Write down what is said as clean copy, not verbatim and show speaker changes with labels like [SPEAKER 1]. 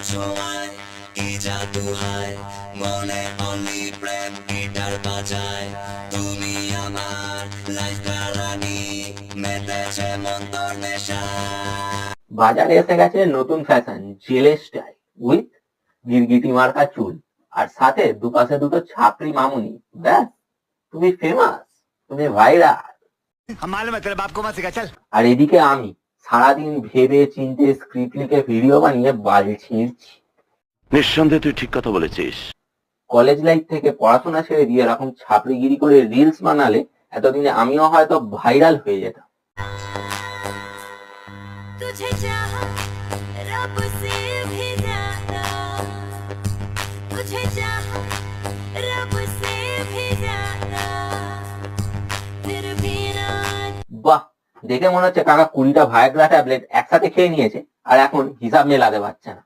[SPEAKER 1] ছোঁয়ায় কি জাদু হয় মনে অনলি প্রেম গিটার বাজায় তুমি আমার লাইফ রানী মেতেছে মন তোর নেশা।
[SPEAKER 2] বাজারে এসে গেছে নতুন ফ্যাশন জেলে স্টাইল উইথ গিরগিটি মার্কা চুল আর সাথে দুপাশে দুটো ছাপড়ি মামুনি। ব্যাস তুমি ফেমাস, তুমি ভাইরাল। আর এদিকে আমি সারাদিন ভেবে চিন্তে স্ক্রিপ্ট লিখে ভিডিও বানিয়ে বাল ছিঁড়ছি।
[SPEAKER 3] নিঃসন্দেহে তুই ঠিক কথা বলেছিস।
[SPEAKER 2] কলেজ লাইফ থেকে পড়াশোনা ছেড়ে দিয়ে এরকম ছাপড়িগিরি করে রিলস বানালে এতদিনে আমিও হয়তো ভাইরাল হয়ে যেতাম।
[SPEAKER 1] तुझे चाहा रब से भी ज्यादा तुझे चाहा रब से भी ज्यादा फिर भी ना।
[SPEAKER 2] বাহ, দেখে মনে হচ্ছে কাকা 20টা ভায়াগ্রা ট্যাবলেট একসাথে খেয়ে নিয়েছে আর এখন হিসাব মেলাতে পারছে না।